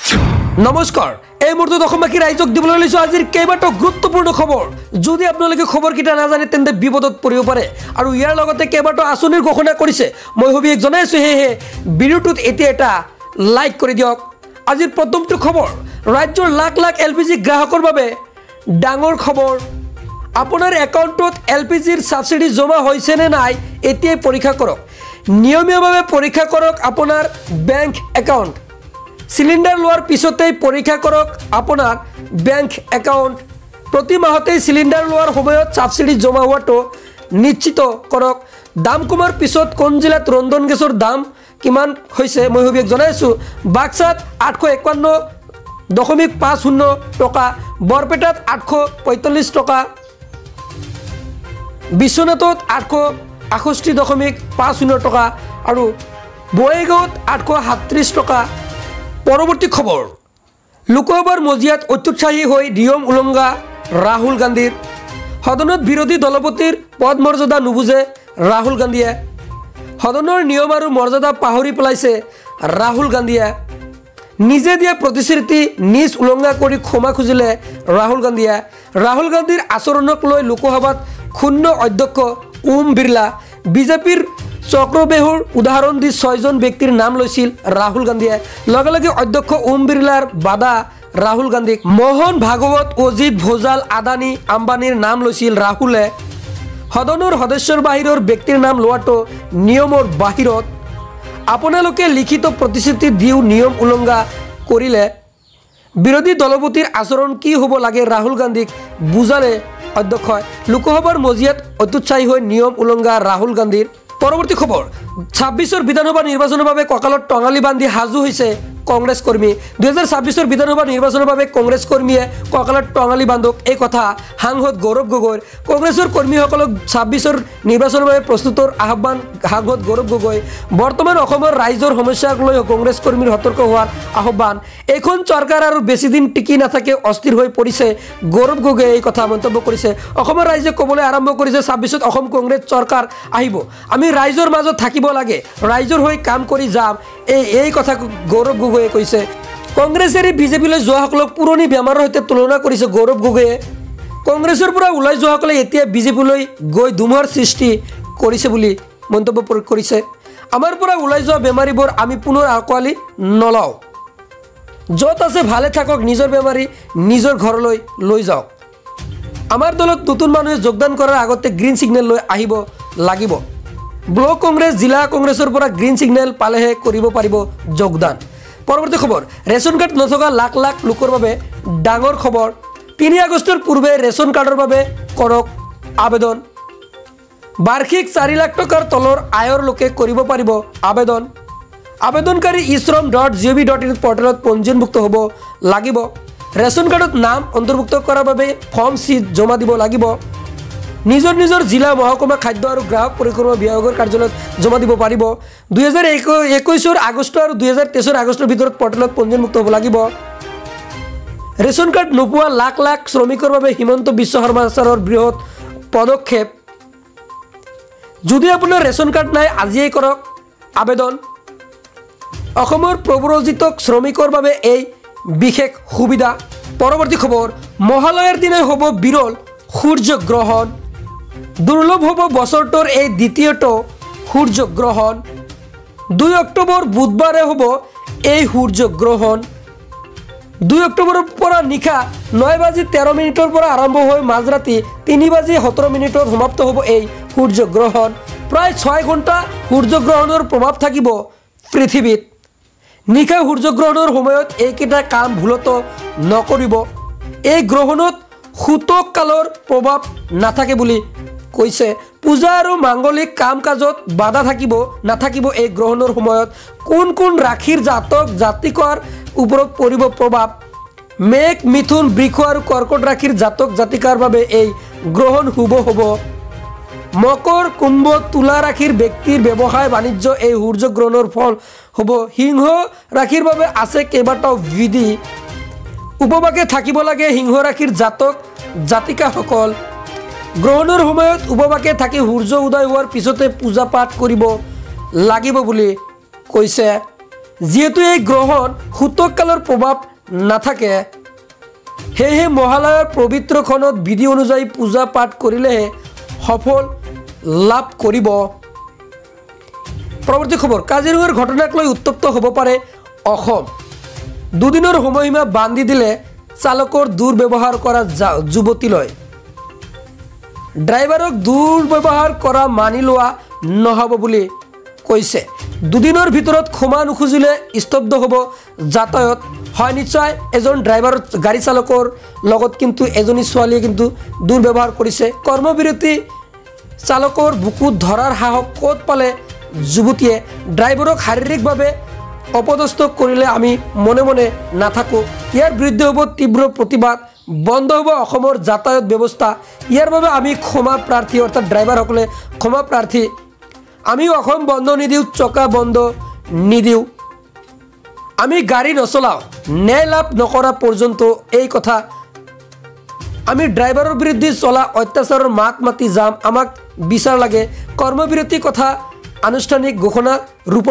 নমস্কাৰ এই মুহূৰ্তত অসমবাসী ৰাইজক দিবলৈ লৈছোঁ আজিৰ কেইবাটাও গুৰুত্বপূৰ্ণ খবৰ। যদি আপোনালোকে খবৰকেইটা নাজানে তেন্তে বিপদত পৰিব পাৰে আৰু ইয়াৰ লগতে কেইবাটাও আঁচনিৰ ঘোষণা কৰিছে। মই সবিশেষ জনাইছোঁ, সেয়েহে ভিডিঅ'টোত এতিয়া এটা লাইক কৰি দিয়ক। আজিৰ প্ৰথমটো খবৰ, ৰাজ্যৰ লাখ লাখ LPG গ্ৰাহকৰ বাবে ডাঙৰ খবৰ। আপোনাৰ একাউণ্টত LPGৰ ছাবচিডি জমা হৈছে নে নাই এতিয়াই পৰীক্ষা কৰক। নিয়মীয়াভাৱে পৰীক্ষা কৰক আপোনাৰ বেংক একাউণ্ট। সিলিন্ডাৰ লোৱাৰ পিছতেই পৰীক্ষা কৰক আপোনাৰ বেংক একাউণ্ট। প্ৰতি মাহতেই সিলিন্ডাৰ লোৱাৰ সময়ত ছাবচিডি জমা হোৱাটো নিশ্চিত কৰক। দাম কমাৰ পিছত কোন জিলাত ৰন্ধন গেছৰ দাম কিমান হৈছে মই সবিশেষ জনাইছোঁ। বাক্সাত 851.50 টকা, বৰপেটাত 845 টকা, বিশ্বনাথত 868.50 টকা আৰু বঙাইগাঁৱত 837 টকা। পৰৱৰ্তী খবৰ, লোকসভাৰ মজিয়াত অত্যুৎসাহী হৈ নিয়ম উলংঘা ৰাহুল গান্ধীৰ। সদনত বিৰোধী দলপতিৰ পদ মৰ্যাদা নুবুজে ৰাহুল গান্ধীয়ে। সদনৰ নিয়ম আৰু মৰ্যাদা পাহৰি পেলাইছে ৰাহুল গান্ধীয়ে। নিজে দিয়া প্ৰতিশ্ৰুতি নিজ উলংঘা কৰি ক্ষমা খুজিলে ৰাহুল গান্ধীয়ে। ৰাহুল গান্ধীৰ আচৰণক লৈ লোকসভাত ক্ষুণ্ণ অধ্যক্ষ ওম বিৰলা। বিজেপিৰ চক্ৰবেহুৰ উদাহৰণ দি 6জন ব্যক্তিৰ নাম লৈছিল ৰাহুল গান্ধীয়ে। লগে লগে অধ্যক্ষ ওম বিৰলাৰ বাধা ৰাহুল গান্ধীক। মোহন ভাগৱত, অজিত ভোজাল, আদানী আম্বানীৰ নাম লৈছিল ৰাহুলে। সদনৰ সদস্যৰ বাহিৰৰ ব্যক্তিৰ নাম লোৱাটো নিয়মৰ বাহিৰত। আপোনালোকে লিখিত প্ৰতিশ্ৰুতি দিও নিয়ম উলংঘা কৰিলে বিৰোধী দলপতিৰ আচৰণ কি হ'ব লাগে ৰাহুল গান্ধীক বুজালে অধ্যক্ষই। লোকসভাৰ মজিয়াত অত্যুৎসাহী হৈ নিয়ম উলংঘা ৰাহুল গান্ধীৰ। পৰৱৰ্তী খবৰ, 26ৰ বিধানসভা নিৰ্বাচনৰ বাবে কঁকালত টঙালি বান্ধি সাজু হৈছে কংগ্ৰেছ কৰ্মী। 2026ৰ বিধানসভা নিৰ্বাচনৰ বাবে কংগ্ৰেছ কৰ্মীয়ে কঁকালত টঙালি বান্ধক, এই কথা সাংসদ গৌৰৱ গগৈৰ। কংগ্ৰেছৰ কৰ্মীসকলক 26ৰ নিৰ্বাচনৰ বাবে প্ৰস্তুতৰ আহ্বান সাংসদ গৌৰৱ গগৈ। বৰ্তমান অসমৰ ৰাইজৰ সমস্যাক লৈ কংগ্ৰেছ কৰ্মীৰ সতৰ্ক হোৱাৰ আহ্বান। এইখন চৰকাৰ আৰু বেছিদিন টিকি নাথাকে, অস্থিৰ হৈ পৰিছে গৌৰৱ গগৈয়ে এই কথা মন্তব্য কৰিছে। অসমৰ ৰাইজে ক'বলৈ আৰম্ভ কৰিছে 26ত অসম কংগ্ৰেছ চৰকাৰ আহিব, আমি ৰাইজৰ মাজত থাকিব লাগে, ৰাইজৰ হৈ কাম কৰি যাম, এই কথা গৌৰৱ গগৈয়ে কৈছে। কংগ্ৰেছ এৰি বিজেপিলৈ যোৱাসকলক পুৰণি বেমাৰৰ সৈতে তুলনা কৰিছে গৌৰৱ গগৈয়ে। কংগ্ৰেছৰ পৰা ওলাই যোৱাসকলে এতিয়া বিজেপিলৈ গৈ ধুমুহাৰ সৃষ্টি কৰিছে বুলি মন্তব্য কৰিছে। আমাৰ পৰা ওলাই যোৱা বেমাৰীবোৰ আমি পুনৰ আঁকোৱালি নলওঁ, য'ত আছে ভালে থাকক, নিজৰ বেমাৰী নিজৰ ঘৰলৈ লৈ যাওক। আমাৰ দলত নতুন মানুহে যোগদান কৰাৰ আগতে গ্ৰীণ ছিগনেল লৈ আহিব লাগিব। ব্লক কংগ্ৰেছ, জিলা কংগ্ৰেছৰ পৰা গ্ৰীণ ছিগনেল পালেহে কৰিব পাৰিব যোগদান। পৰৱৰ্তী খবৰ, ৰেচন কাৰ্ড নথকা লাখ লাখ লোকৰ বাবে ডাঙৰ খবৰ। 3 আগষ্টৰ পূৰ্বে ৰেচন কাৰ্ডৰ বাবে কৰক আবেদন। বাৰ্ষিক 4 লাখ টকাৰ তলৰ আয়ৰ লোকে কৰিব পাৰিব আবেদন। আবেদনকাৰী e-shram.gov.in পৰ্টেলত পঞ্জীয়নভুক্ত হ'ব লাগিব। ৰেচন কাৰ্ডত নাম অন্তৰ্ভুক্ত কৰাৰ বাবে ফৰ্ম C জমা দিব লাগিব। নিজৰ নিজৰ জিলা মহকুমা খাদ্য আৰু গ্ৰাহক পৰিক্ৰমা বিভাগৰ কাৰ্যালয়ত জমা দিব পাৰিব। 2021 আগষ্ট আৰু 2023 আগষ্টৰ ভিতৰত পৰ্টেলত পঞ্জীয়নভুক্ত হ'ব লাগিব। ৰেচন কাৰ্ড নোপোৱা লাখ লাখ শ্ৰমিকৰ বাবে হিমন্ত বিশ্ব শৰ্মা ছাৰৰ বৃহৎ পদক্ষেপ। যদি আপোনাৰ ৰেচন কাৰ্ড নাই আজিয়েই কৰক আবেদন। অসমৰ প্ৰব্ৰজিত শ্ৰমিকৰ বাবে এই বিশেষ সুবিধা। পৰৱৰ্তী খবৰ, মহালয়াৰ দিনাই হ'ব বিৰল সূৰ্যগ্ৰহণ। দুৰ্লভ হ'ব বছৰটোৰ এই দ্বিতীয়টো সূৰ্যগ্ৰহণ। 2 অক্টোবৰ বুধবাৰে হ'ব এই সূৰ্যগ্ৰহণ। 2 অক্টোবৰৰ পৰা নিশা 9:13 পৰা আৰম্ভ হৈ মাজৰাতি 3:17 সমাপ্ত হ'ব এই সূৰ্যগ্ৰহণ। প্ৰায় 6 ঘণ্টা সূৰ্যগ্ৰহণৰ প্ৰভাৱ থাকিব পৃথিৱীত। নিশা সূৰ্যগ্ৰহণৰ সময়ত এইকেইটা কাম ভুলতো নকৰিব। এই গ্ৰহণত সূতক কালৰ প্ৰভাৱ নাথাকে বুলি কৈছে। পূজা আৰু মাংগলিক কাম কাজত বাধা নাথাকিব এই গ্ৰহণৰ সময়ত। কোন কোন ৰাশিৰ জাতক জাতিকৰ ওপৰত পৰিব প্ৰভাৱ। মেঘ, মিথুন, বৃষ আৰু কৰ্কট ৰাশিৰ জাতক জাতিকাৰ বাবে এই গ্ৰহণ শুভ হ'ব। মকৰ, কুম্ভ, তুলা ৰাশিৰ ব্যক্তিৰ ব্যৱসায় বাণিজ্য এই সূৰ্যগ্ৰহণৰ ফল হ'ব। সিংহ ৰাশিৰ বাবে আছে কেইবাটাও বিধি। উপবাসে থাকিব লাগে সিংহ ৰাশিৰ জাতক জাতিকাসকল। গ্ৰহণৰ সময়ত উপবাসে থাকি সূৰ্য উদয় হোৱাৰ পিছতে পূজা পাঠ কৰিব লাগিব বুলি কৈছে। যিহেতু এই গ্ৰহণ সূতককালৰ প্ৰভাৱ নাথাকে সেয়েহে মহালয়াৰ পবিত্ৰখনত বিধি অনুযায়ী পূজা পাঠ কৰিলেহে সফল লাভ কৰিব। পৰৱৰ্তী খবৰ, কাজিৰঙাৰ ঘটনাক লৈ উত্তপ্ত হ'ব পাৰে অসম। দুদিনৰ সময়সীমা বান্ধি দিলে চালকৰ দুৰ্ব্যৱহাৰ কৰা যুৱতীলৈ। ড্ৰাইভাৰক দুৰ্ব্যৱহাৰ কৰা মানি লোৱা নহ'ব বুলি কৈছে। দুদিনৰ ভিতৰত ক্ষমা নুখুজিলে স্তব্ধ হ'ব যাতায়াত। হয় নিশ্চয়, এজন ড্ৰাইভাৰ গাড়ী চালকৰ লগত কিন্তু এজনী ছোৱালীয়ে কিন্তু দুৰ্ব্যৱহাৰ কৰিছে। কৰ্মবিৰতি চালকৰ বুকুত ধৰাৰ সাহস ক'ত পালে যুৱতীয়ে। ড্ৰাইভাৰক শাৰীৰিকভাৱে অপদস্থ কৰিলে আমি মনে মনে নাথাকোঁ। ইয়াৰ বিৰুদ্ধে হ'ব তীব্ৰ প্ৰতিবাদ, বন্ধ হ'ব অসমৰ যাতায়াত ব্যৱস্থা। ইয়াৰ বাবে আমি ক্ষমা প্ৰাৰ্থী, অৰ্থাৎ ড্ৰাইভাৰসকলে ক্ষমা প্ৰাৰ্থী। আমি অসম বন্ধ নিদিওঁ, চকা বন্ধ নিদিওঁ, আমি গাড়ী নচলাওঁ ন্যায় লাভ নকৰা পৰ্যন্ত। এই কথা আমি ড্ৰাইভাৰৰ বিৰুদ্ধে চলা অত্যাচাৰৰ মাত মাতি যাম। আমাক বিচাৰ লাগে। কৰ্মবিৰতি কথা আনুষ্ঠানিক ঘোষণা ৰূপ